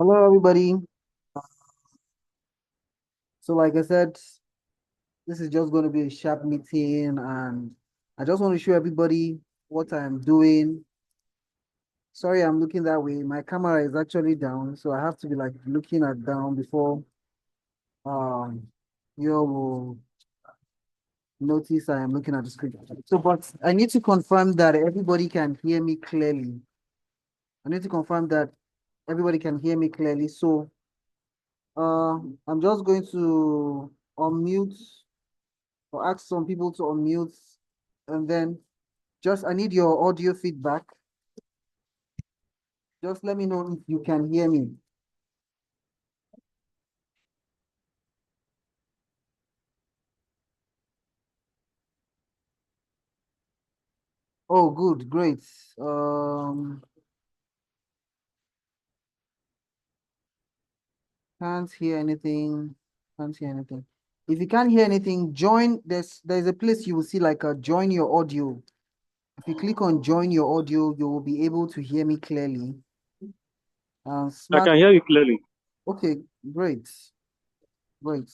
Hello, everybody. So, like I said, this is just going to be a sharp meeting, and I just want to show everybody what I'm doing. Sorry, I'm looking that way. My camera is actually down, so I have to be like looking at down before um you will notice I am looking at the screen. So, but I need to confirm that everybody can hear me clearly. I need to confirm that everybody can hear me clearly. So, I'm just going to unmute or ask some people to unmute, and then just I need your audio feedback. Just let me know if you can hear me. Oh, good, great. Um, can't hear anything. Can't hear anything. If you can't hear anything, join. There's a place you will see like a join your audio. If you click on join your audio, you will be able to hear me clearly. I Smart. can hear you clearly. Okay, great, great.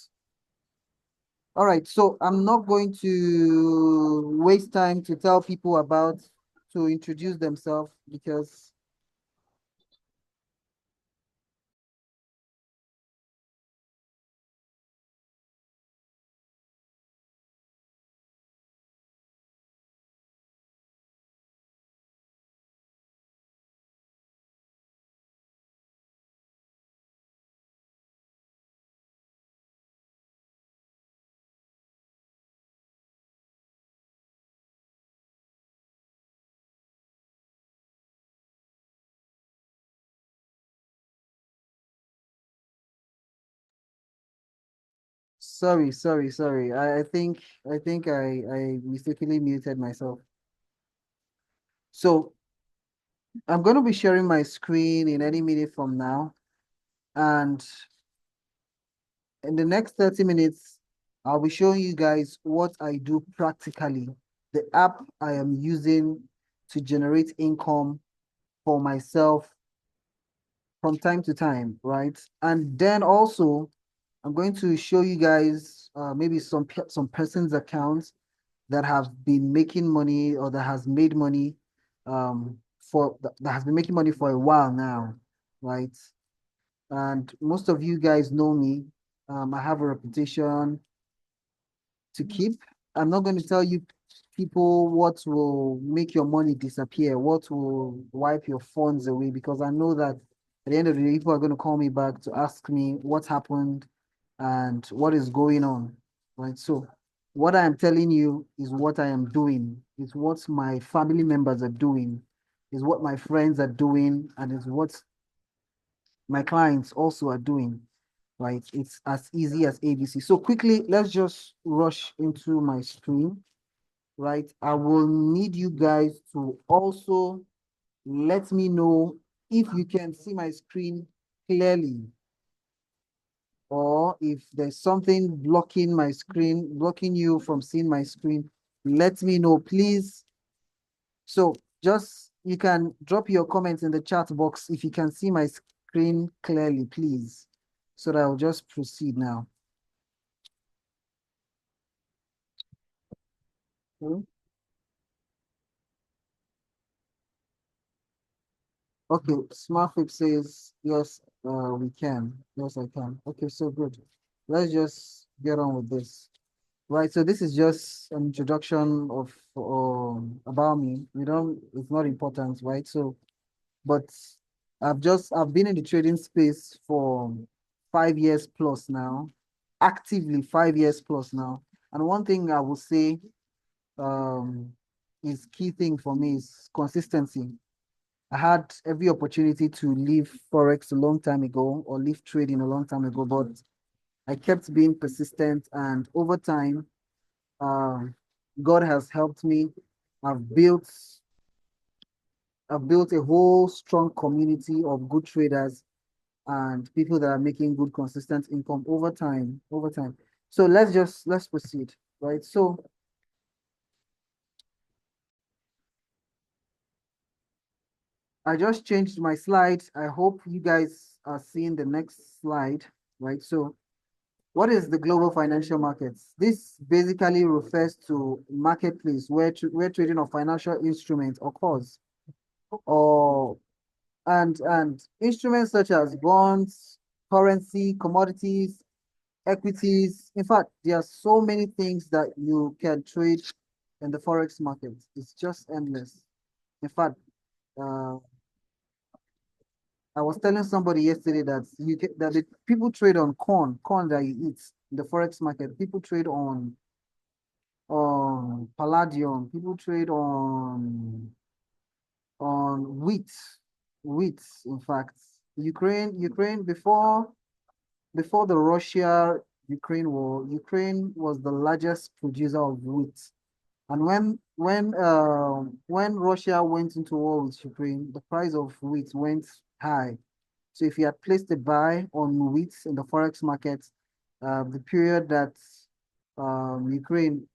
All right, so I'm not going to waste time to tell people about to introduce themselves because sorry. I think I mistakenly muted myself. So I'm going to be sharing my screen in any minute from now, and in the next 30 minutes, I'll be showing you guys what I do practically, the app I am using to generate income for myself from time to time, right? And then also, I'm going to show you guys maybe some person's accounts that have been making money or that has made money that has been making money for a while now, right? And most of you guys know me. I have a reputation to keep. I'm not going to tell you people what will make your money disappear, what will wipe your funds away, because I know that at the end of the day, people are going to call me back to ask me what happened and what is going on, right? So what I am telling you is what I am doing, is what my family members are doing, is what my friends are doing, and is what my clients also are doing, right? It's as easy as ABC. So quickly, let's just rush into my screen, right? I will need you guys to also let me know if you can see my screen clearly, or if there's something blocking my screen, blocking you from seeing my screen, let me know, please. So just you can drop your comments in the chat box if you can see my screen clearly, please. So that I'll just proceed now. Hmm? Okay, SmartFlip says yes, we can. Yes, I can. Okay, so good. Let's just get on with this. Right, so this is just an introduction of about me. We don't, it's not important, right? So, but I've been in the trading space for 5 years plus now, actively 5 years plus now. And one thing I will say um is key thing for me is consistency. I had every opportunity to leave Forex a long time ago or leave trading a long time ago, but I kept being persistent, and over time, um, God has helped me. I've built I've built a whole strong community of good traders and people that are making good consistent income over time, over time. So let's proceed, right? So I just changed my slides. I hope you guys are seeing the next slide, right? So what is the global financial markets? This basically refers to marketplace where trading of financial instruments occurs, or and instruments such as bonds, currency, commodities, equities. In fact, there are so many things that you can trade in the forex market. It's just endless. In fact, uh, I was telling somebody yesterday that the people trade on corn that you eat in the forex market. People trade on palladium. People trade on wheat. In fact, Ukraine before the Russia-Ukraine war, Ukraine was the largest producer of wheat. And when Russia went into war with Ukraine, the price of wheat went high. So if you had placed a buy on wheat in the forex market, the period that Ukraine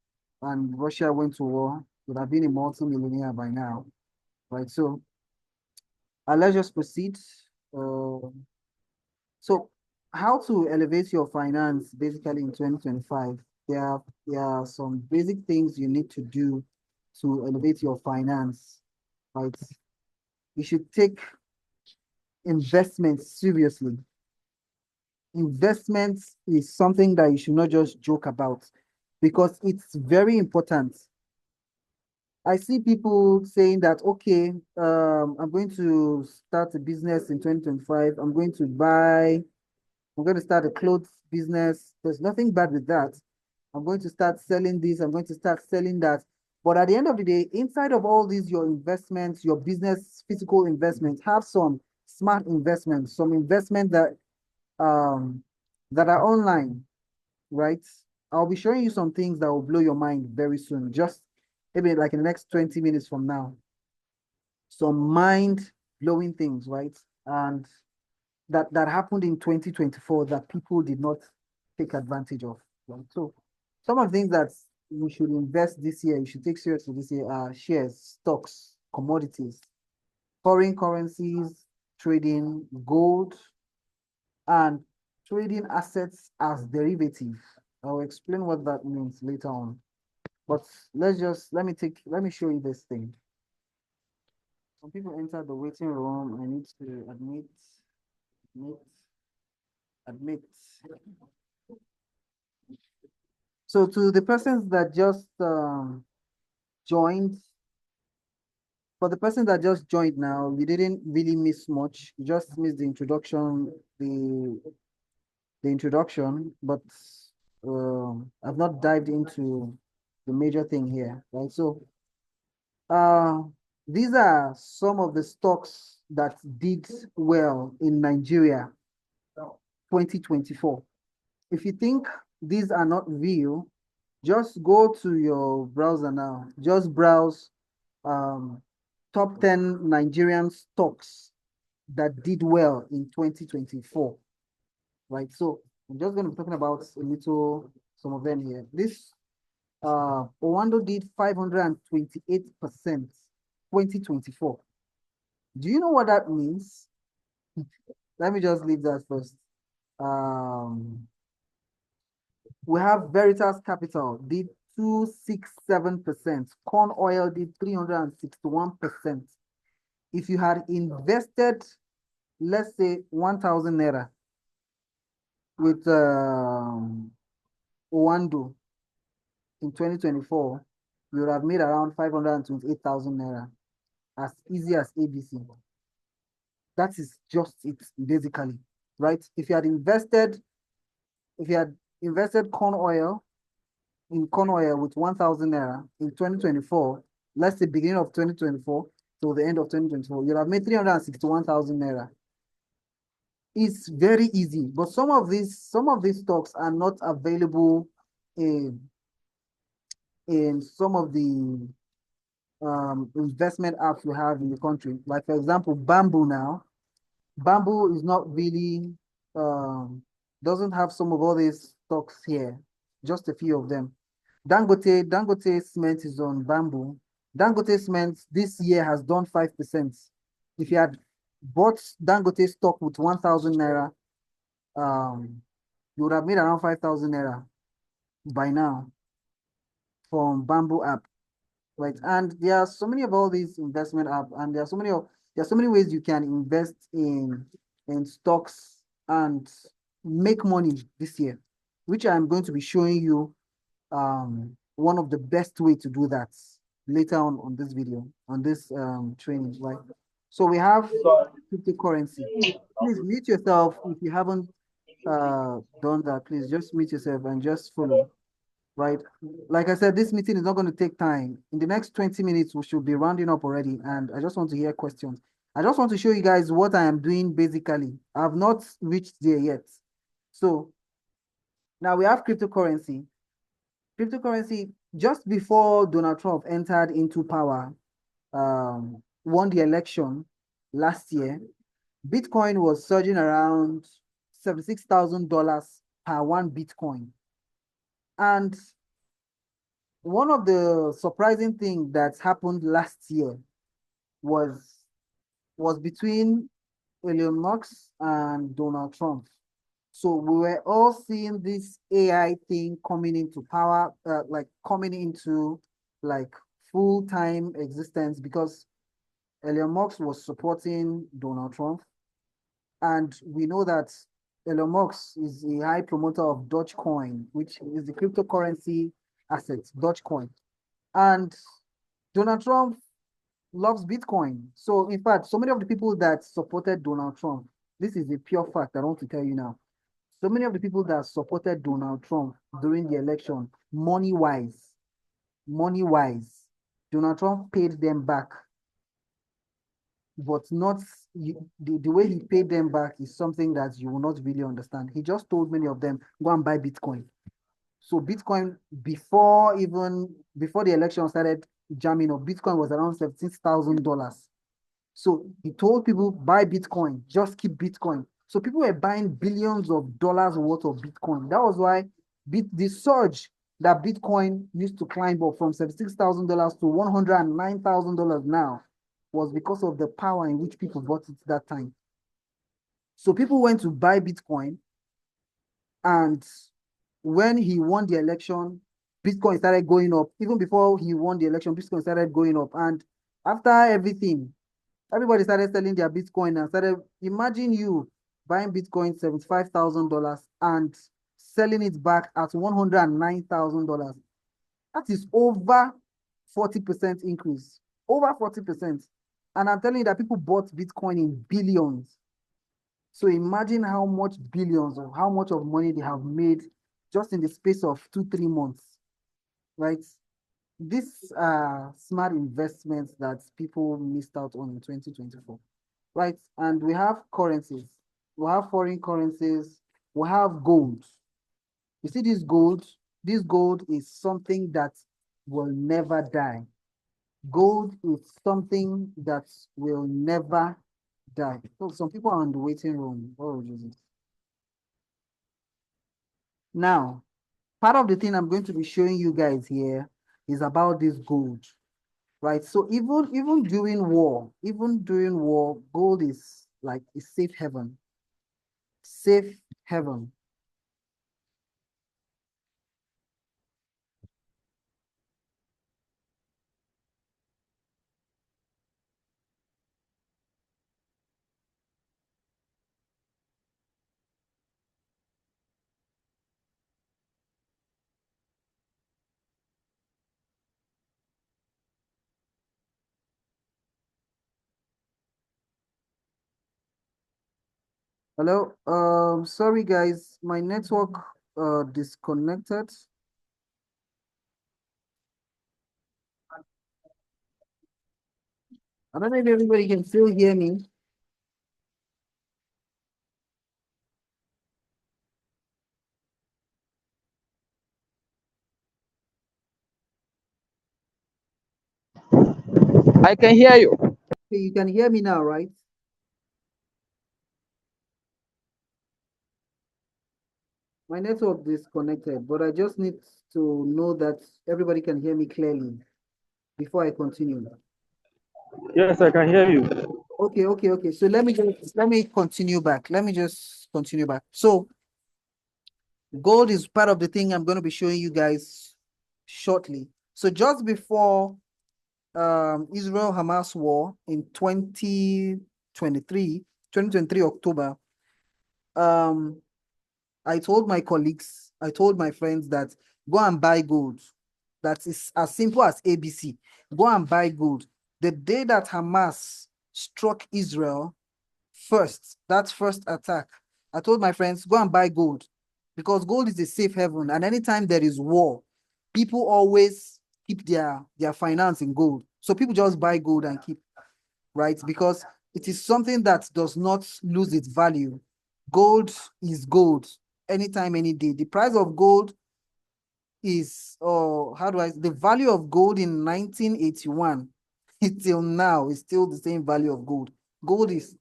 and Russia went to war, would have been a multi-millionaire by now, right? So let's just proceed. Uh, so how to elevate your finance basically in 2025? There are some basic things you need to do to elevate your finance, right? You should take investments seriously. Investments is something that you should not just joke about because it's very important. I see people saying that, okay, I'm going to start a business in 2025. I'm going to start a clothes business. There's nothing bad with that. I'm going to start selling this. I'm going to start selling that. But at the end of the day, inside of all these, your investments, your business, physical investments, have some smart investments, some investment um that are online, right? I'll be showing you some things that will blow your mind very soon, just maybe like in the next 20 minutes from now. Some mind-blowing things, right? And that happened in 2024 that people did not take advantage of. Right? So some of the things that you should invest this year, you should take seriously this year are shares, stocks, commodities, foreign currencies, trading, gold, and trading assets as derivative. I'll explain what that means later on. But let me show you this thing. Some people enter the waiting room. I need to admit, admit. So to the persons that just joined, for the person that just joined now, you didn't really miss much. You just missed the introduction, the introduction, but I've not dived into the major thing here, right? So uh, these are some of the stocks that did well in Nigeria 2024. If you think these are not real, just go to your browser now. Just browse um, top 10 Nigerian stocks that did well in 2024, right? So I'm just going to be talking about some of them here. This Owando did 528% 2024. Do you know what that means? Let me just leave that first. Um, we have Veritas Capital did 267%. Corn Oil did 361%. If you had invested, let's say 1,000 naira with Owando in 2024, you would have made around 528,000 naira as easy as ABC. That is just it, basically, right? If you had invested corn oil in corn oil with 1,000 naira in 2024, let's say beginning of 2024 till the end of 2024, you'll have made 361,000 naira. It's very easy, but some of these stocks are not available in some of the investment apps we have in the country. Like for example, Bamboo now. Bamboo is not really doesn't have some of all these stocks here, just a few of them. Dangote Cement is on Bamboo. Dangote Cement this year has done 5%. If you had bought Dangote stock with 1,000 naira, you would have made around 5,000 naira by now from Bamboo app, right? And there are so many of all these investment app, and there are so many ways you can invest in stocks and make money this year, which I'm going to be showing you one of the best way to do that later on this video, on this training, right? So we have cryptocurrency. Please mute yourself if you haven't done that. Please just mute yourself and just follow, right? Like I said, this meeting is not going to take time. In the next 20 minutes, we should be rounding up already, and I just want to hear questions. I just want to show you guys what I am doing basically. I have not reached there yet. So now we have cryptocurrency. Cryptocurrency, just before Donald Trump entered into power, won the election last year, Bitcoin was surging around $76,000 per one Bitcoin. And one of the surprising things that happened last year was between Elon Musk and Donald Trump. So we were all seeing this AI thing coming into power, like coming into like full-time existence because Elon Musk was supporting Donald Trump. And we know that Elon Musk is a high promoter of Dogecoin, which is the cryptocurrency asset, Dogecoin. And Donald Trump loves Bitcoin. So in fact, so many of the people that supported Donald Trump, this is a pure fact I want to tell you now. So many of the people that supported Donald Trump during the election, money-wise, Donald Trump paid them back, but not the way he paid them back is something that you will not really understand. He just told many of them, go and buy Bitcoin. So Bitcoin, before the election started jamming up, Bitcoin was around $17,000. So he told people, buy Bitcoin, just keep Bitcoin. So people were buying billions of dollars worth of Bitcoin. That was why the surge that Bitcoin used to climb up from $76,000 to $109,000 now was because of the power in which people bought it that time. So people went to buy Bitcoin, and when he won the election, Bitcoin started going up. Even before he won the election, Bitcoin started going up. And after everything, everybody started selling their Bitcoin and started, imagine you buying Bitcoin $75,000 and selling it back at $109,000. That is over 40% increase, over 40%. And I'm telling you that people bought Bitcoin in billions. So imagine how much billions or how much of money they have made just in the space of 2, 3 months, right? These are smart investments that people missed out on in 2024, right? And we have currencies, we have foreign currencies, we have gold. You see this gold? This gold is something that will never die. Gold is something that will never die. So some people are on the waiting room. Oh, Jesus. Now, part of the thing I'm going to be showing you guys here is about this gold, right? So even during war, gold is like a safe haven. Safe haven. Hello. Sorry guys, my network disconnected. I don't know if everybody can still hear me. I can hear you. Okay, you can hear me now, right? My network disconnected, but I just need to know that everybody can hear me clearly before I continue. Yes, I can hear you. Okay. So let me continue back. Let me just continue back. So gold is part of the thing I'm going to be showing you guys shortly. So just before Israel Hamas war in 2023 October, um I told my colleagues, I told my friends that go and buy gold. That is as simple as ABC. Go and buy gold. The day that Hamas struck Israel first, that first attack, I told my friends, go and buy gold because gold is a safe haven. And anytime there is war, people always keep their finance in gold. So people just buy gold and keep, right? Because it is something that does not lose its value. Gold is gold anytime, any day. The price of gold is, the value of gold in 1981 till now is still the same value of gold. Gold is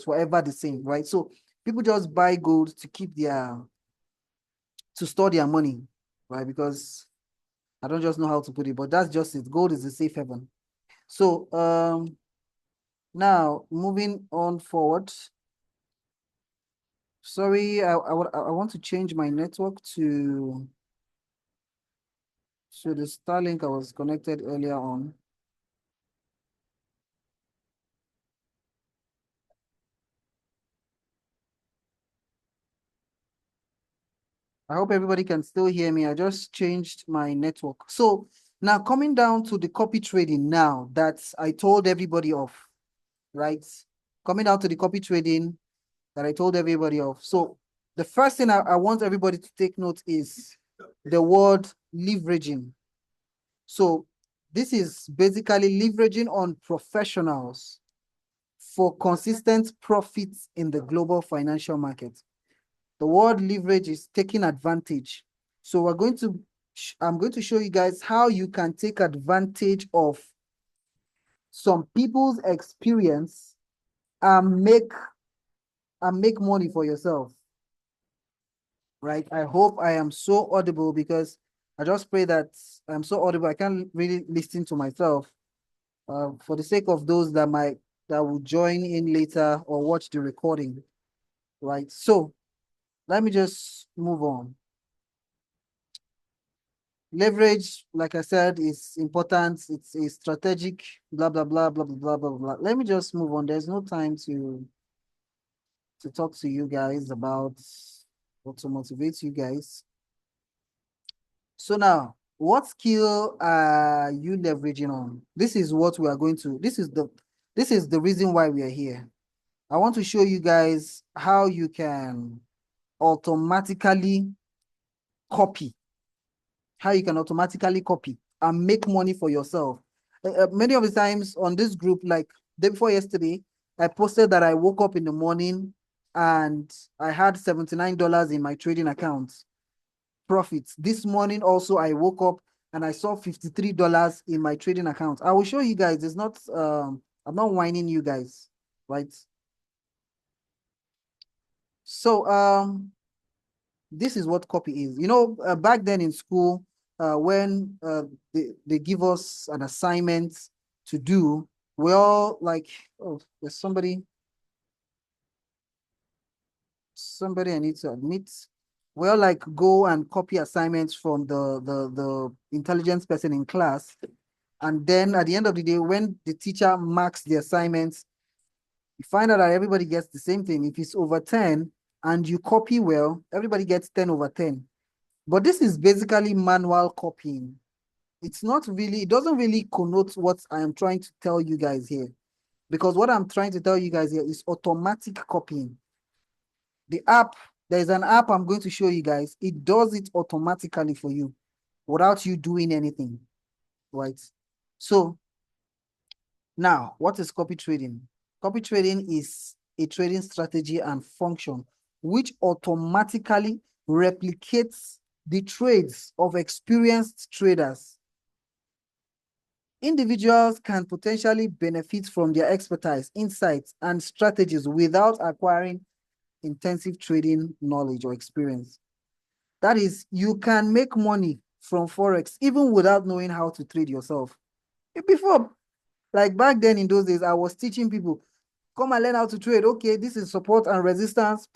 forever the same, right? So people just buy gold to keep to store their money, right? Because I don't just know how to put it, but that's just it. Gold is a safe haven. So now moving on forward. Sorry, I want to change my network to the Starlink I was connected earlier on. I hope everybody can still hear me. I just changed my network. So now coming down to the copy trading now that I told everybody of, right? Coming down to the copy trading that I told everybody of. So the first thing I want everybody to take note is the word leveraging. So this is basically leveraging on professionals for consistent profits in the global financial market. The word leverage is taking advantage. So I'm going to show you guys how you can take advantage of some people's experience and make money for yourself. Right? I hope I am so audible because I just pray that I'm so audible. I can't really listen to myself. For the sake of those that will join in later or watch the recording. Right. So let me just move on. Leverage, like I said, is important. It's a strategic, blah, blah, blah, blah, blah, blah, blah, blah. Let me just move on. There's no time to talk to you guys about or to motivate you guys. So now, what skill are you leveraging on? This is what we are going to, this is the reason why we are here. I want to show you guys how you can automatically copy and make money for yourself. Many of the times on this group, like day before yesterday, I posted that I woke up in the morning and I had $79 in my trading account profits. This morning also I woke up and I saw $53 in my trading account. I will show you guys. It's not I'm not whining you guys, right? So this is what copy is. Back then in school, when they give us an assignment to do, we all like, oh, there's somebody I need to admit. We all like go and copy assignments from the intelligence person in class. And then at the end of the day, when the teacher marks the assignments, you find out that everybody gets the same thing. If it's over 10 and you copy well, everybody gets 10 over 10. But this is basically manual copying. It doesn't really connote what I am trying to tell you guys here. Because what I'm trying to tell you guys here is automatic copying. There's an app I'm going to show you guys. It does it automatically for you without you doing anything, right? So now, what is copy trading? Copy trading is a trading strategy and function which automatically replicates the trades of experienced traders. Individuals can potentially benefit from their expertise, insights, and strategies without acquiring intensive trading knowledge or experience. That is, you can make money from Forex even without knowing how to trade yourself. Before, like back then in those days, I was teaching people. Come and learn how to trade. Okay, this is support and resistance.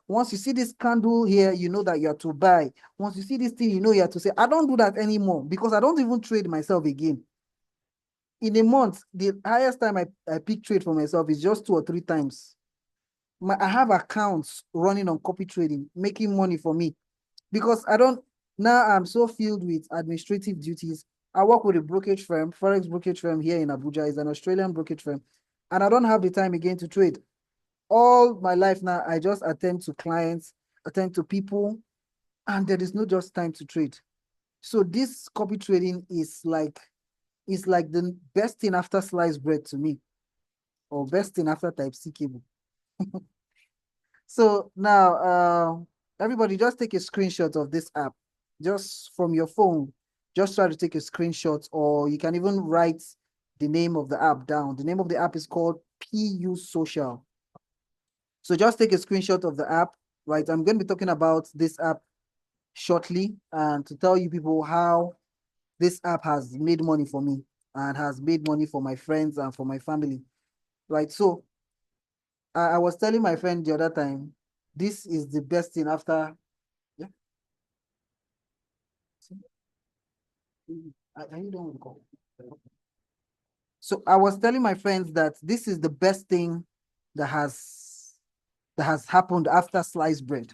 Once you see this candle here, you know that you have to buy. Once you see this thing, you know you have to say, I don't do that anymore because I don't even trade myself again. In a month, the highest time I pick trade for myself is just 2 or 3 times. I have accounts running on copy trading, making money for me because now I'm so filled with administrative duties. I work with a brokerage firm, Forex brokerage firm here in Abuja. It's an Australian brokerage firm. And I don't have the time again to trade. All my life now, I just attend to clients, attend to people, and there is no just time to trade. So this copy trading is like the best thing after sliced bread to me, or best thing after Type-C cable. So now, everybody just take a screenshot of this app, just from your phone. Just try to take a screenshot, or you can even write the name of the app down. The name of the app is called PU Social. So just take a screenshot of the app, right? I'm going to be talking about this app shortly and to tell you people how this app has made money for me and has made money for my friends and for my family, right? So I was telling my friend the other time, this is the best thing after. Yeah. Are you done with the call? So I was telling my friends that this is the best thing that has happened after sliced bread.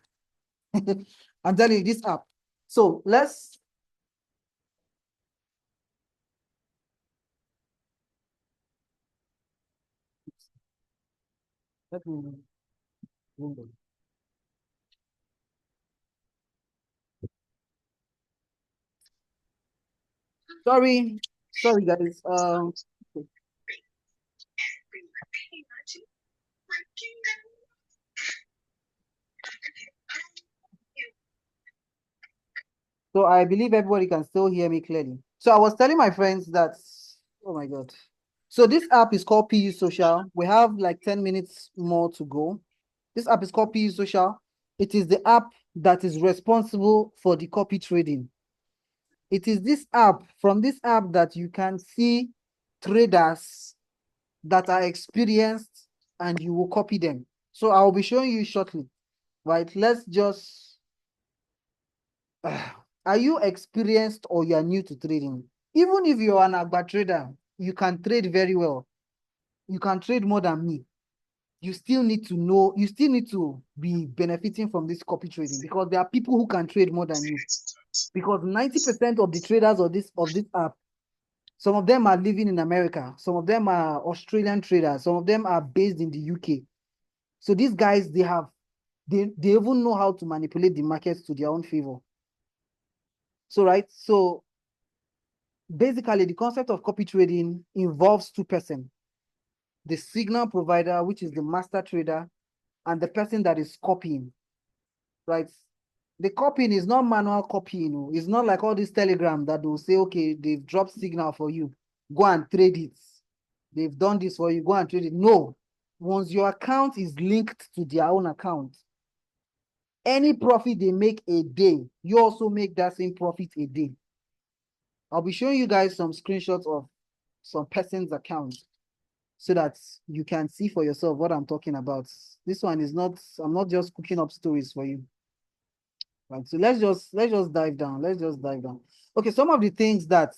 I'm telling you, this app. So let me sorry guys. So I believe everybody can still hear me clearly. So I was telling my friends that, oh my God. So this app is called PU Social. We have like 10 minutes more to go. This app is called PU Social. It is the app that is responsible for the copy trading. It is from this app that you can see traders that are experienced and you will copy them. So I'll be showing you shortly, right? Let's just are you experienced or you are new to trading? Even if you're an Agba trader, you can trade very well. You can trade more than me. You still need to know, you still need to be benefiting from this copy trading because there are people who can trade more than you. Because 90% of the traders of this app, some of them are living in America, some of them are Australian traders, some of them are based in the UK. So these guys, they even know how to manipulate the markets to their own favor. So, right, so basically the concept of copy trading involves two persons: the signal provider, which is the master trader, and the person that is copying, right? The copying is not manual copying. It's not like all this Telegram that will say, okay, they've dropped signal for you, go and trade it. They've done this for you, go and trade it. No, once your account is linked to their own account, any profit they make a day, you also make that same profit a day. I'll be showing you guys some screenshots of some person's accounts so that you can see for yourself what I'm talking about. This one is not, I'm not just cooking up stories for you. Right. So let's just dive down. Let's just dive down. Okay, some of the things that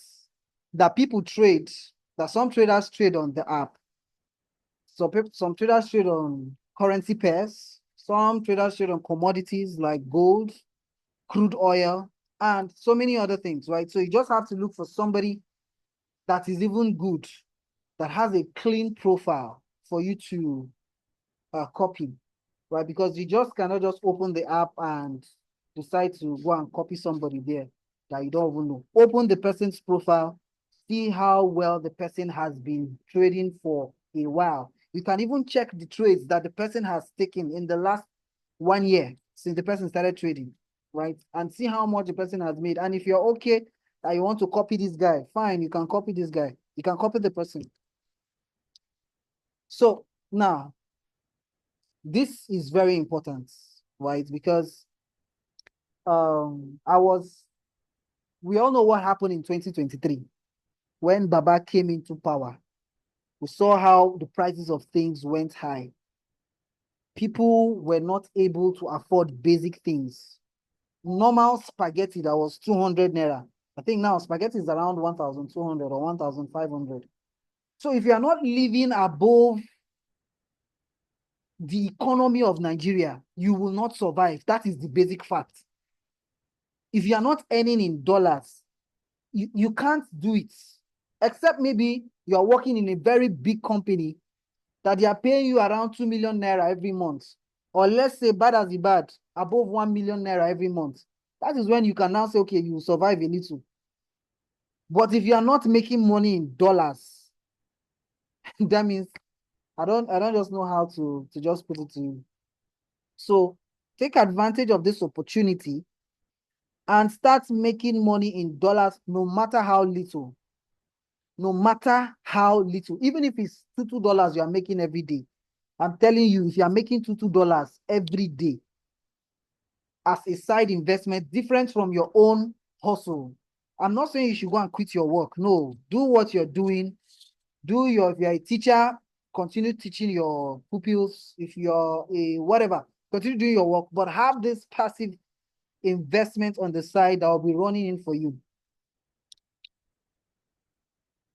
people trade, that some traders trade on the app. So some traders trade on currency pairs, some traders trade on commodities like gold, crude oil, and so many other things, right? So you just have to look for somebody that is even good, that has a clean profile for you to copy, right? Because you just cannot just open the app and decide to go and copy somebody there that you don't even know. Open the person's profile, see how well the person has been trading for a while. You can even check the trades that the person has taken in the last 1 year since the person started trading, right? And see how much the person has made. And if you're okay that you want to copy this guy, fine, you can copy this guy. You can copy the person. So now, this is very important, right? Because I was, we all know what happened in 2023 when Baba came into power. We saw how the prices of things went high. People were not able to afford basic things. Normal spaghetti that was 200 naira. I think now spaghetti is around 1,200 or 1,500. So if you are not living above the economy of Nigeria, you will not survive. That is the basic fact. If you are not earning in dollars, you can't do it. Except maybe you are working in a very big company that they are paying you around 2 million naira every month. Or let's say bad as the bad, above 1 million naira every month. That is when you can now say, okay, you will survive a little. But if you are not making money in dollars, that means I don't just know how to just put it to you. So take advantage of this opportunity and start making money in dollars, no matter how little. No matter how little, even if it's $2 you are making every day. I'm telling you, if you are making $2 every day as a side investment, different from your own hustle. I'm not saying you should go and quit your work. No, do what you're doing. If you're a teacher, continue teaching your pupils. If you're a whatever, continue doing your work, but have this passive investment on the side that will be running in for you.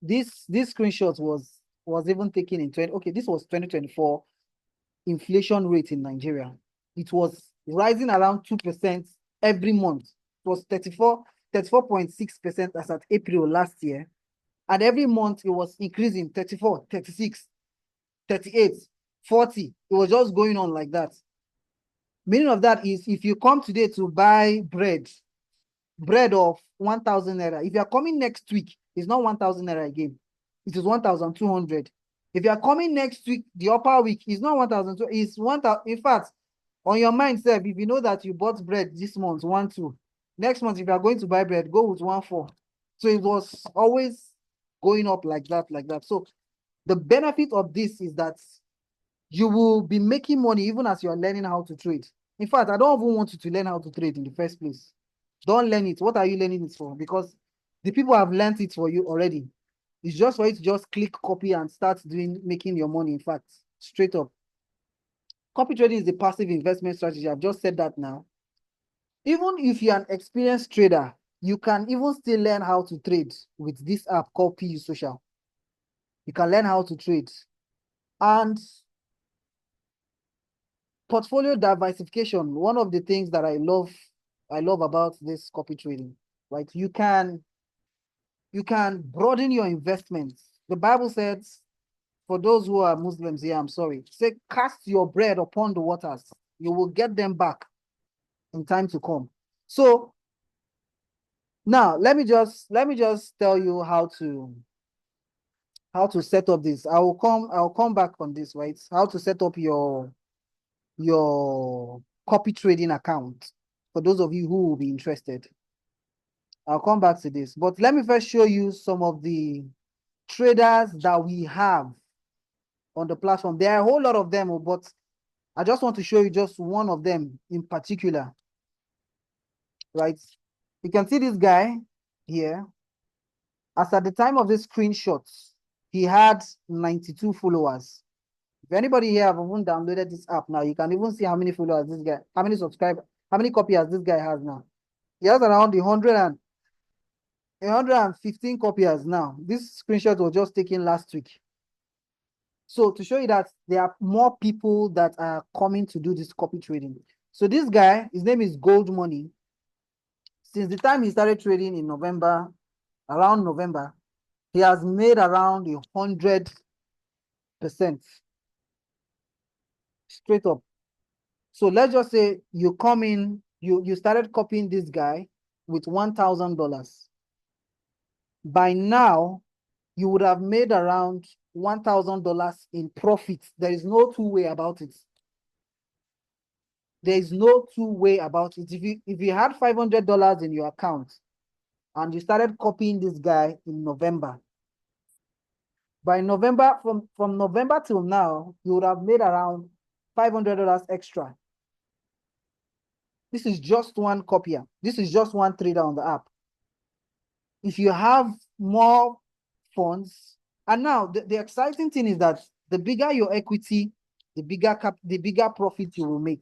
This screenshot was even taken in this was 2024 inflation rate in Nigeria. It was rising around 2% every month. It was 34.6% as at April last year. And every month it was increasing 34, 36, 38, 40. It was just going on like that. Meaning of that is if you come today to buy bread of 1,000 naira, if you are coming next week, it's not 1,000 naira again. It is 1,200. If you are coming next week, the upper week is not 1,000, it's 1,000. In fact, on your mind, sir, if you know that you bought bread this month, 1,2. Next month, if you are going to buy bread, go with 1,4. So it was always going up like that, like that. So the benefit of this is that you will be making money even as you are learning how to trade. In fact, I don't even want you to learn how to trade in the first place. Don't learn it. What are you learning it for? Because the people have learned it for you already. It's just for you to just click copy and start making your money. In fact, straight up. Copy trading is a passive investment strategy. I've just said that now. Even if you're an experienced trader, you can even still learn how to trade with this app called PU Social. You can learn how to trade. And portfolio diversification, one of the things that I love about this copy trading, right? You can broaden your investments. The Bible says, for those who are Muslims here, I'm sorry, say, cast your bread upon the waters. You will get them back in time to come. So now let me just tell you how to set up this. I'll come back on this, right? How to set up your copy trading account for those of you who will be interested. I'll come back to this, but let me first show you some of the traders that we have on the platform. There are a whole lot of them, but I just want to show you just one of them in particular, right? You can see this guy here. As at the time of this screenshot, he had 92 followers. If anybody here have even downloaded this app now, you can even see how many followers this guy, how many subscribers, how many copiers this guy has now. He has around 115 copiers now. This screenshot was just taken last week. So to show you that there are more people that are coming to do this copy trading. So this guy, his name is Gold Money. Since the time he started trading in November, around November, he has made around 100% straight up. So let's just say you come in, you started copying this guy with $1,000. By now, you would have made around $1,000 in profit. There is no two way about it. There is no two way about it. If you had $500 in your account and you started copying this guy in November, by November, from November till now, you would have made around $500 extra. This is just one copier. This is just one trader on the app. If you have more funds, And now the exciting thing is that the bigger your equity, the bigger profit you will make.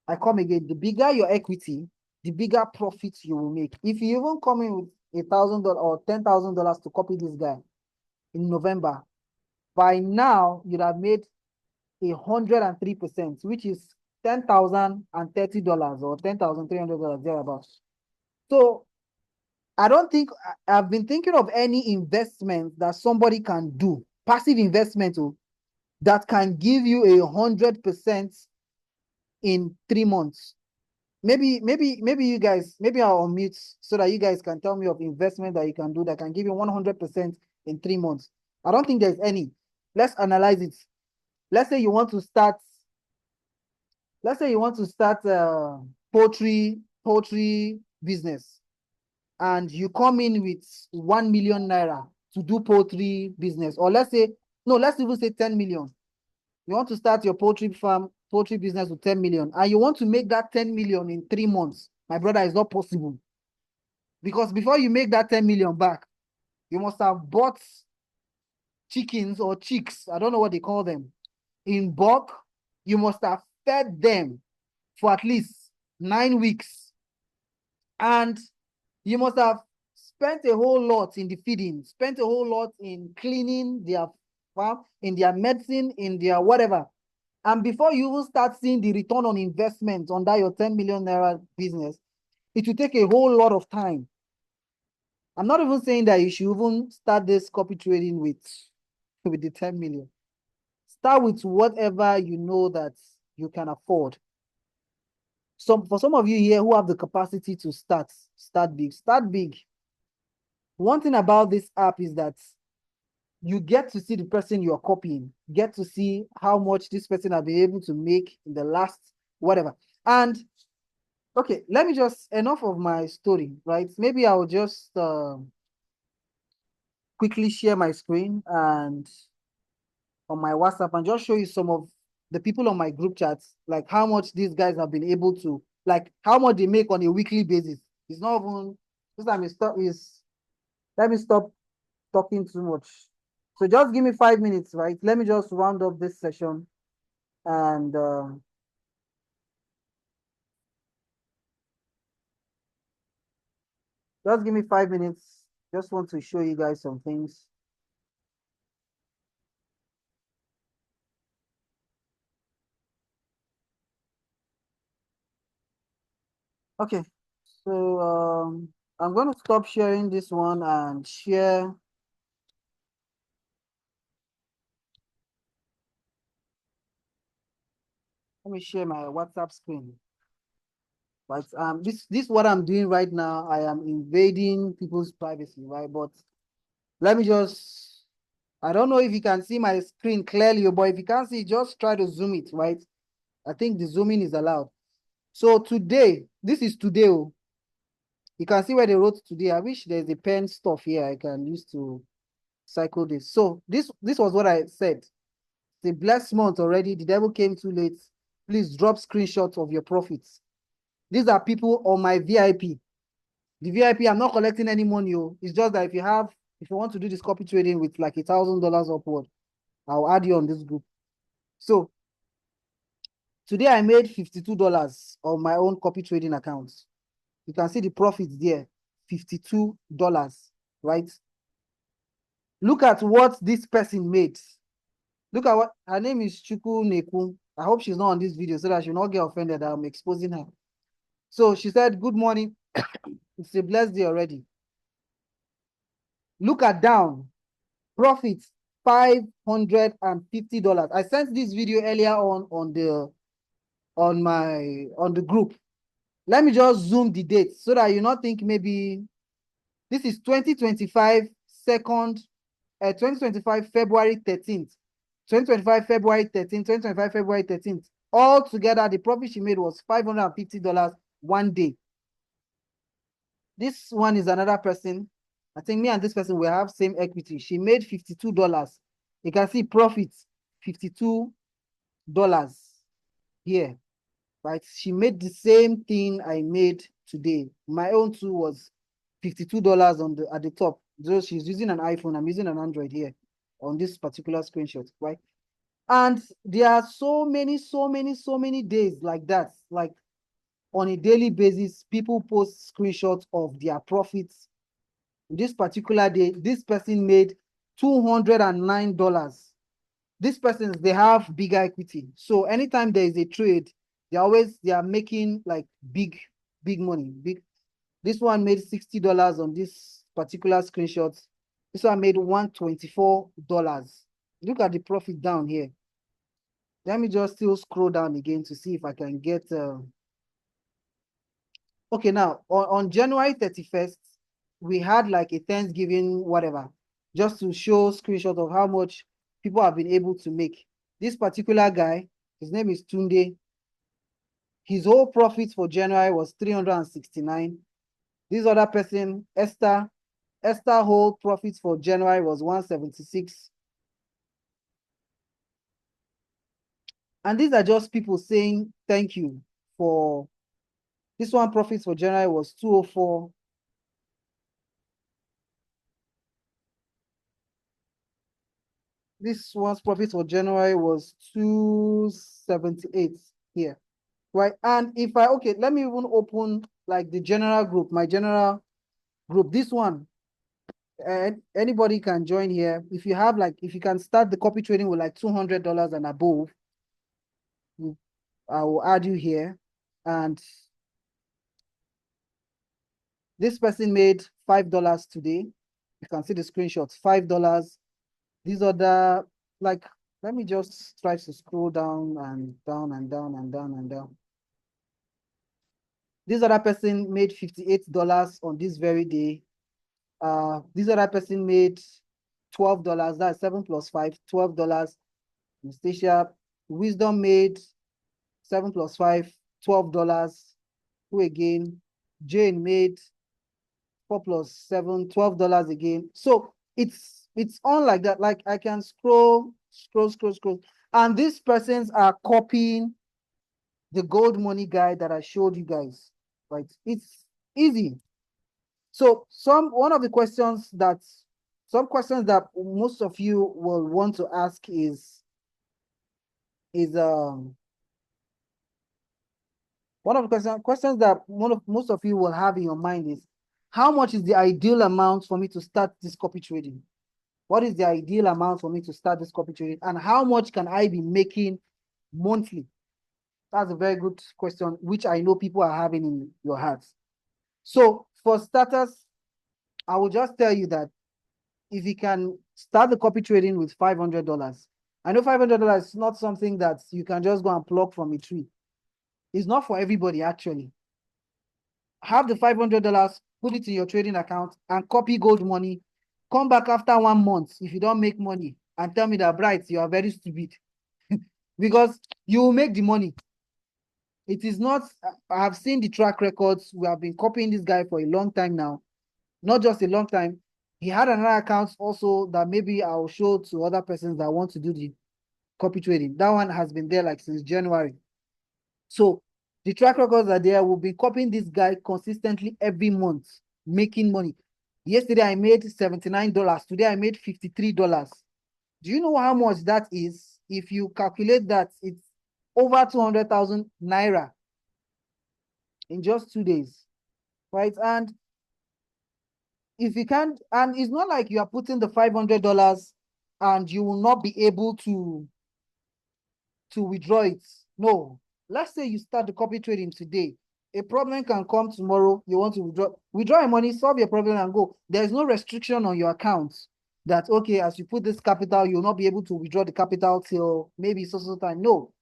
I come again, the bigger your equity, the bigger profit you will make. If you even come in with $1,000 or $10,000 to copy this guy in November, by now you'd have made 103%, which is $10,030 or $10,300 thereabouts. So I don't think I've been thinking of any investment that somebody can do, passive investment, that can give you 100% in 3 months. Maybe you guys, maybe I'll unmute so that you guys can tell me of investment that you can do that can give you 100% in 3 months. I don't think there's any. Let's analyze it. Let's say you want to start poultry business, and you come in with 1 million naira to do poultry business, or let's even say 10 million. You want to start your poultry business with 10 million, and you want to make that 10 million in 3 months. My brother, it's not possible. Because before you make that 10 million back, you must have bought chickens or chicks, I don't know what they call them, in bulk. You must have fed them for at least 9 weeks. And you must have spent a whole lot in the feeding, spent a whole lot in cleaning their farm, in their medicine, in their whatever. And before you even start seeing the return on investment on that your 10 million naira business, it will take a whole lot of time. I'm not even saying that you should even start this copy trading with the 10 million. Start with whatever you know that you can afford. So for some of you here who have the capacity to start big, start big. One thing about this app is that you get to see the person you're copying, get to see how much this person has been able to make in the last whatever. And okay, let me just, enough of my story, right? Maybe I'll just quickly share my screen and on my WhatsApp and just show you some of the people on my group chats, like how much these guys have been able to, like how much they make on a weekly basis. It's not even, this time let me stop talking too much. So just give me 5 minutes, right? Let me just round up this session and just give me 5 minutes. Just want to show you guys some things. Okay, so I'm going to stop sharing this one and share. Let me share my WhatsApp screen. Right, this what I'm doing right now. I am invading people's privacy, right? But let me just, I don't know if you can see my screen clearly, but if you can't see, just try to zoom it, right? I think the zooming is allowed. So today, this is today. Oh. You can see where they wrote today. I wish there's a pen stuff here I can use to cycle this. So this was what I said. It's a blessed month already. The devil came too late. Please drop screenshots of your profits. These are people on my VIP. The VIP, I'm not collecting any money. Oh. It's just that if you want to do this copy trading with like $1,000 upward, I'll add you on this group. So today I made $52 on my own copy trading account. You can see the profits there, $52, right? Look at what this person made. Look at what, her name is Chuku Neku. I hope she's not on this video so that she'll not get offended that I'm exposing her. So she said, good morning. It's a blessed day already. Look at down, profits, $550. I sent this video earlier on the group. Let me just zoom the date so that you not think maybe this is 2025 February 13th. 2025 February 13th, 2025 February 13th. All together, the profit she made was $550 one day. This one is another person. I think me and this person will have same equity. She made $52. You can see profits, $52 here, right? She made the same thing I made today. My own too was $52 at the top. So she's using an iPhone, I'm using an Android here on this particular screenshot, right? And there are so many days like that. Like on a daily basis, people post screenshots of their profits. This particular day, this person made $209. These persons, they have big equity. So anytime there is a trade, they are making like big money. This one made $60 on this particular screenshot. This one made $124. Look at the profit down here. Let me just still scroll down again to see if I can get okay, now on January 31st, we had like a Thanksgiving, whatever, just to show screenshot of how much people have been able to make. This particular guy, his name is Tunde. His whole profit for January was 369. This other person, Esther whole profit for January was 176. And these are just people saying thank you for this one. Profit for January was 204. This one's profit for January was 278 here, right? And if okay, let me even open like the general group, my general group, this one, and anybody can join here. If you have like, if you can start the copy trading with like $200 and above, I will add you here. And this person made $5 today. You can see the screenshots, $5. These other, like, let me just try to scroll down and down and down and down and down. This other person made $58 on this very day. This other person made $12. That's 7 plus 5, $12. Anastasia, Wisdom made 7 plus 5, $12. Who again? Jane made 4 plus 7, $12 again. So it's on like that. Like I can scroll. And these persons are copying the gold money guide that I showed you guys. Right? It's easy. So some questions that most of you will want to ask is one of the questions that most of you will have in your mind is, how much is the ideal amount for me to start this copy trading? What is the ideal amount for me to start this copy trading? And how much can I be making monthly? That's a very good question, which I know people are having in your hearts. So for starters, I will just tell you that if you can start the copy trading with $500, I know $500 is not something that you can just go and pluck from a tree. It's not for everybody, actually. Have the $500, put it in your trading account and copy gold money. Come back after 1 month if you don't make money and tell me that, Bright, you are very stupid. Because you will make the money. It is not, I have seen the track records. We have been copying this guy for a long time now. Not just a long time. He had another account also that maybe I'll show to other persons that want to do the copy trading. That one has been there like since January. So the track records are there. We'll be copying this guy consistently every month, making money. Yesterday I made $79. Today I made $53. Do you know how much that is? If you calculate that, it's over 200,000 naira in just 2 days, right? And if you can't, and it's not like you are putting the $500 and you will not be able to withdraw it. No. Let's say you start the copy trading today. A problem can come tomorrow. You want to withdraw your money, solve your problem and go. There's no restriction on your account that, okay, as you put this capital, you'll not be able to withdraw the capital till maybe so time. No.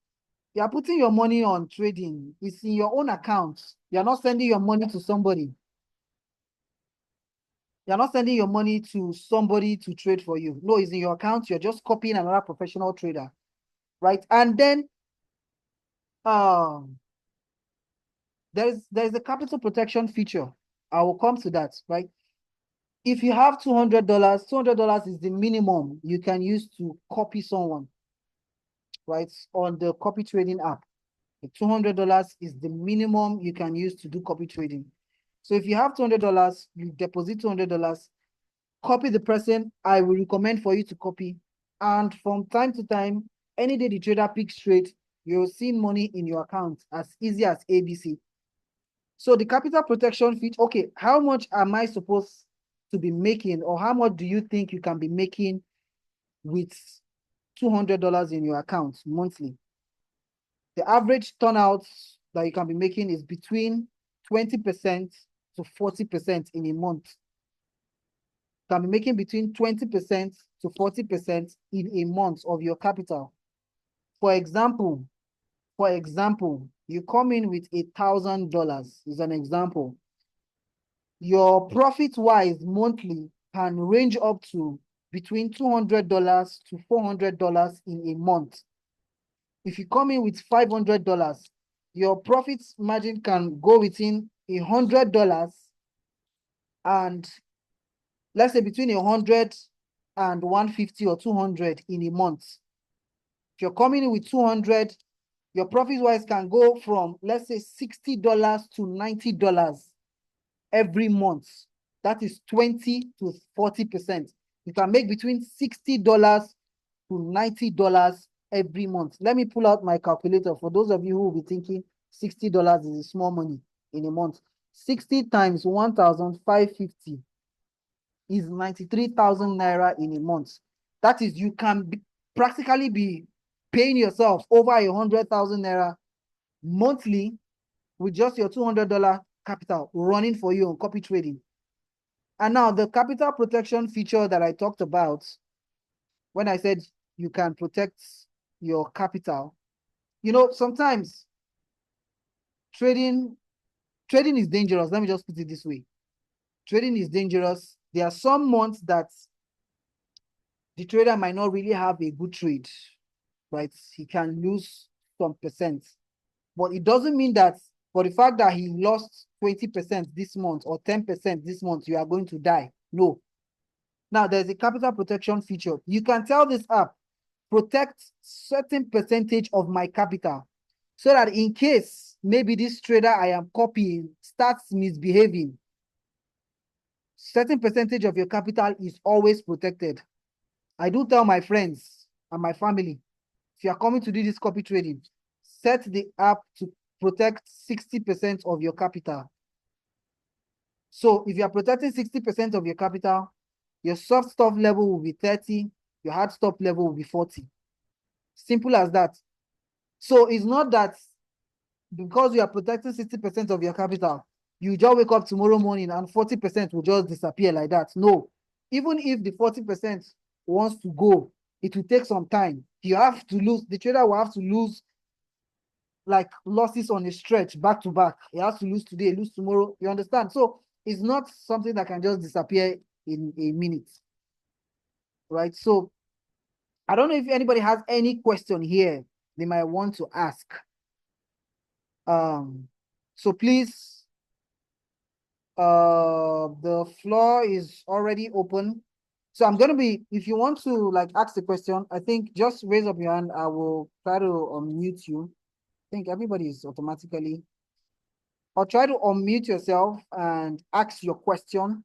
You are putting your money on trading. It's in your own account. You're not sending your money to somebody. You're not sending your money to somebody to trade for you. No, it's in your account. You're just copying another professional trader, right? And then there's a capital protection feature. I will come to that, right? If you have $200, $200 is the minimum you can use to copy someone, right? On the copy trading app. The $200 is the minimum you can use to do copy trading. So if you have $200, you deposit $200, copy the person I will recommend for you to copy. And from time to time, any day the trader picks trade, you'll see money in your account as easy as ABC. So the capital protection feature, okay, how much am I supposed to be making, or how much do you think you can be making with $200 in your account monthly? The average turnout that you can be making is between 20% to 40% in a month. Can be making between 20% to 40% in a month of your capital. For example, you come in with $1,000 is an example. Your profit-wise monthly can range up to between $200 to $400 in a month. If you come in with $500, your profit margin can go within $100 and let's say between 100 and 150 or 200 in a month. If you're coming in with 200, your profit wise can go from, let's say, $60 to $90 every month. That is 20 to 40%. You can make between $60 to $90 every month. Let me pull out my calculator for those of you who will be thinking $60 is a small money in a month. 60 times 1,550 is 93,000 naira in a month. That is, you can practically be paying yourself over 100,000 naira monthly with just your $200 capital running for you on copy trading. And now the capital protection feature that I talked about, when I said you can protect your capital, you know, sometimes trading is dangerous. Let me just put it this way. Trading is dangerous. There are some months that the trader might not really have a good trade, right? He can lose some percent, but it doesn't mean that for the fact that he lost 20% this month or 10% this month, you are going to die. No. Now there's a capital protection feature. You can tell this app, protect certain percentage of my capital, so that in case maybe this trader I am copying starts misbehaving, certain percentage of your capital is always protected. I do tell my friends and my family, if you are coming to do this copy trading, set the app to protect 60% of your capital. So if you are protecting 60% of your capital, your soft stop level will be 30, your hard stop level will be 40. Simple as that. So it's not that because you are protecting 60% of your capital, you just wake up tomorrow morning and 40% will just disappear like that. No. Even if the 40% wants to go, it will take some time. You have to lose, the trader will have to lose like losses on a stretch back to back. He has to lose today, lose tomorrow. You understand? So it's not something that can just disappear in a minute. Right? So I don't know if anybody has any question here they might want to ask. So please, the floor is already open. So I'm gonna be, if you want to like ask the question, I think just raise up your hand. I will try to unmute you. I think everybody is automatically, or try to unmute yourself and ask your question.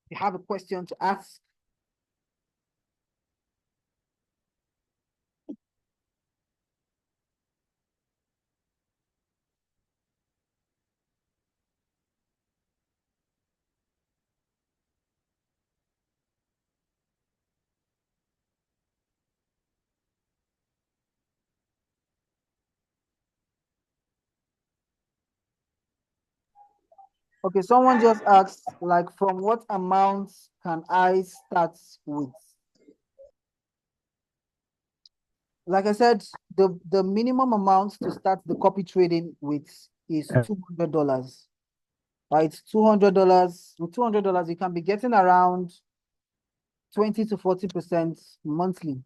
If you have a question to ask. Okay, someone just asked, like, from what amounts can I start with? Like I said, the minimum amount to start the copy trading with is $200. Right, $200. With $200, you can be getting around 20 to 40% monthly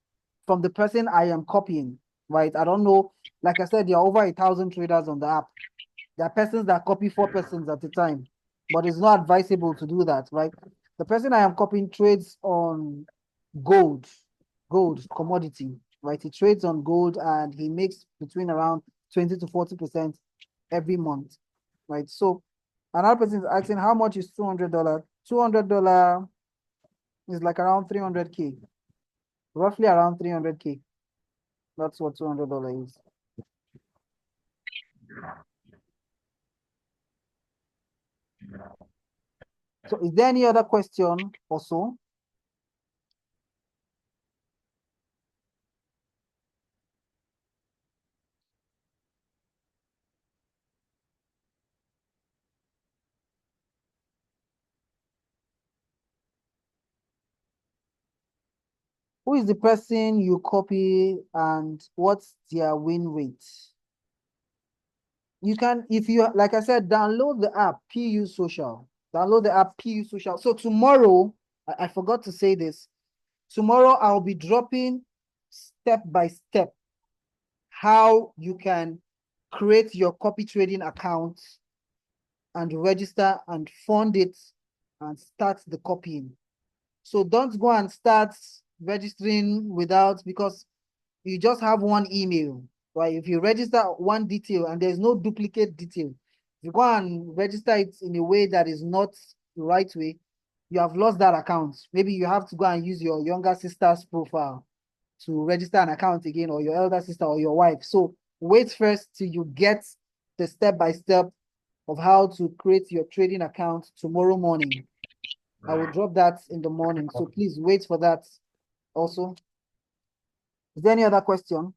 from the person I am copying. Right, I don't know. Like I said, there are over 1,000 traders on the app. There are persons that copy 4 persons at a time, but it's not advisable to do that, right? The person I am copying trades on gold commodity, right? He trades on gold and he makes between around 20 to 40% every month, right? So another person is asking, how much is $200? $200 is like around 300K, roughly around 300K. That's what $200 is. So is there any other question also? Who is the person you copy and what's their win rate? You can, if you, like I said, download the app, PU Social. Download the app, PU Social. So tomorrow, I forgot to say this. Tomorrow, I'll be dropping step by step how you can create your copy trading account and register and fund it and start the copying. So don't go and start registering without, because you just have one email, right? If you register one detail and there's no duplicate detail, if you go and register it in a way that is not the right way, you have lost that account. Maybe you have to go and use your younger sister's profile to register an account again, or your elder sister or your wife. So wait first till you get the step-by-step of how to create your trading account tomorrow morning. I will drop that in the morning. So please wait for that also. Is there any other question?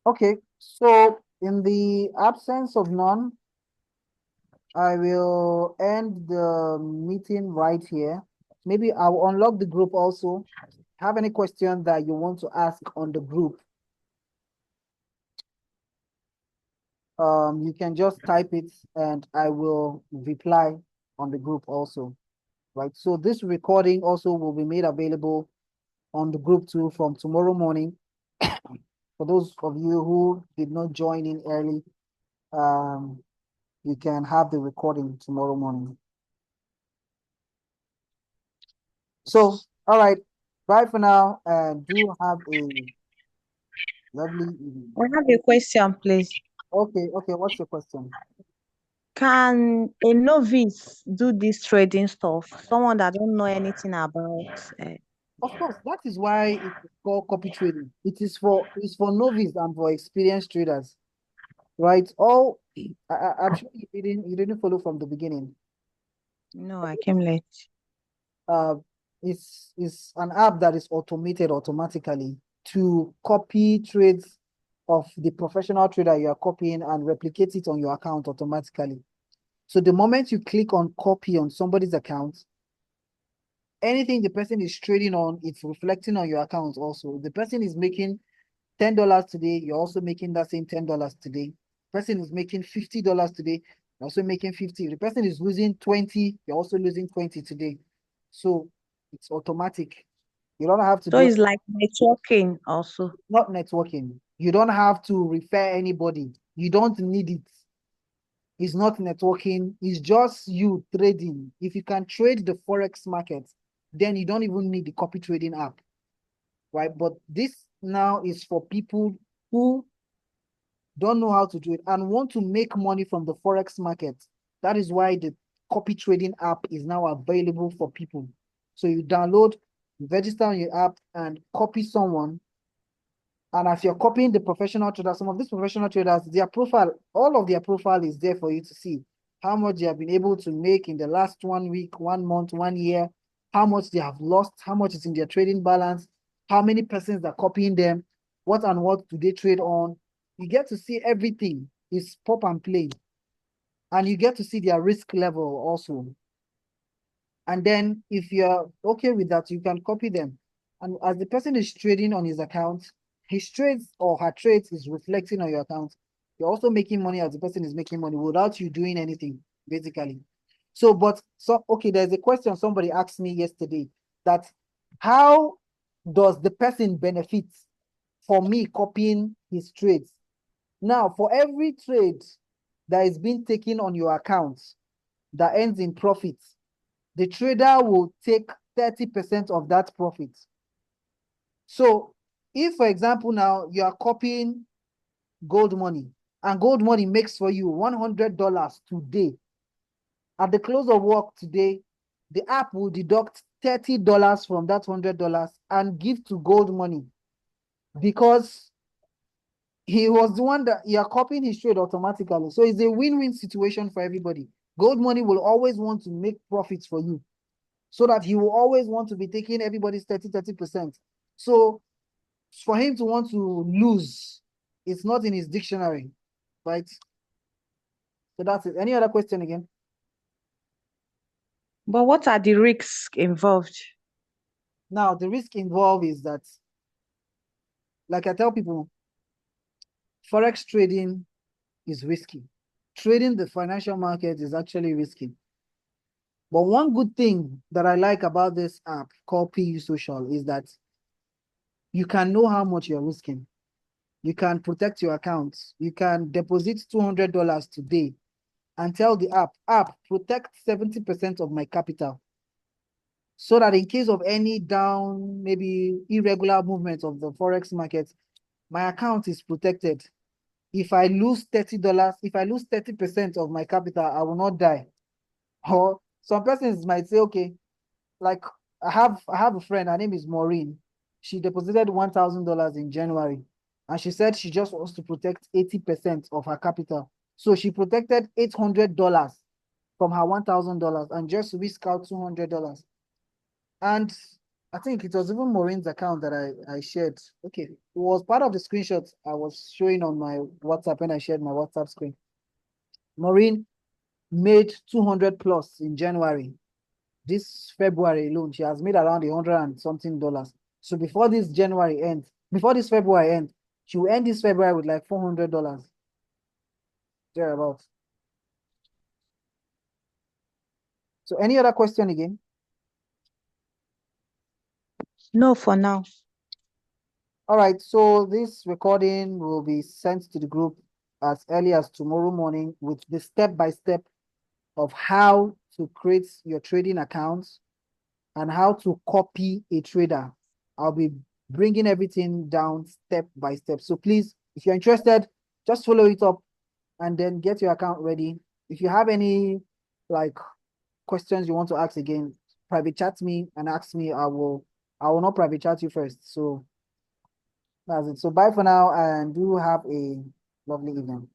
Okay, so in the absence of none, I will end the meeting right here. Maybe I'll unlock the group also. Have any question that you want to ask on the group? You can just type it and I will reply on the group also, right? So this recording also will be made available on the group too from tomorrow morning. For those of you who did not join in early, you can have the recording tomorrow morning. So, all right, bye for now, and do have a lovely evening. I have a question, please. Okay, what's your question? Can a novice do this trading stuff? Someone that don't know anything about Of course, that is why it is called copy trading. It's for novice and for experienced traders, right? I'm sure you didn't follow from the beginning. No, I came late. Uh, it's an app that is automated automatically to copy trades of the professional trader you are copying and replicate it on your account automatically. So the moment you click on copy on somebody's account, anything the person is trading on, it's reflecting on your account also. The person is making $10 today, you're also making that same $10 today. Person is making $50 today, you're also making 50. The person is losing 20, you're also losing 20 today. So it's automatic. You don't have to So do it's like networking also. not networking. You don't have to refer anybody. You don't need it. It's not networking. It's just you trading. If you can trade the Forex market, then you don't even need the copy trading app, right? But this now is for people who don't know how to do it and want to make money from the Forex market. That is why the copy trading app is now available for people. So you download, you register on your app and copy someone. And as you're copying the professional traders, some of these professional traders, their profile, all of their profile is there for you to see how much they have been able to make in the last 1 week, 1 month, 1 year, how much they have lost, how much is in their trading balance, how many persons are copying them, what and what do they trade on. You get to see everything. It's pop and play. And you get to see their risk level also. And then if you're okay with that, you can copy them. And as the person is trading on his account, his trades or her trades is reflecting on your account. You're also making money as the person is making money without you doing anything, basically. So, okay, there's a question somebody asked me yesterday that how does the person benefit for me copying his trades? Now, for every trade that is being taken on your account, that ends in profit, the trader will take 30% of that profit. So if, for example, now you are copying Gold Money and Gold Money makes for you $100 today, at the close of work today, the app will deduct $30 from that $100 and give to Gold Money, because he was the one that you are copying his trade automatically. So it's a win-win situation for everybody. Gold Money will always want to make profits for you, so that he will always want to be taking everybody's 30%. So for him to want to lose, it's not in his dictionary, right? So that's it. Any other question again? But what are the risks involved? Now, the risk involved is that, like I tell people, Forex trading is risky. Trading the financial market is actually risky. But one good thing that I like about this app called PU Social is that you can know how much you're risking. You can protect your accounts. You can deposit $200 today and tell the app, protect 70% of my capital, so that in case of any down, maybe irregular movement of the Forex market, my account is protected. If I lose $30, if I lose 30% of my capital, I will not die. Or some persons might say, okay, like I have a friend, her name is Maureen. She deposited $1,000 in January, and she said she just wants to protect 80% of her capital. So she protected $800 from her $1,000 and just risk out $200. And I think it was even Maureen's account that I shared. Okay, it was part of the screenshots I was showing on my WhatsApp when I shared my WhatsApp screen. Maureen made 200 plus in January. This February alone, she has made around $100 and something dollars. So before this January ends, before this February ends, she will end this February with like $400. Thereabouts. So any other question again? No, for now. All right, so this recording will be sent to the group as early as tomorrow morning with the step-by-step of how to create your trading accounts and how to copy a trader. I'll be bringing everything down step by step. So please, if you're interested, just follow it up and then get your account ready. If you have any like questions you want to ask again, private chat me and ask me. I will not private chat you first. So that's it. So bye for now and do have a lovely evening.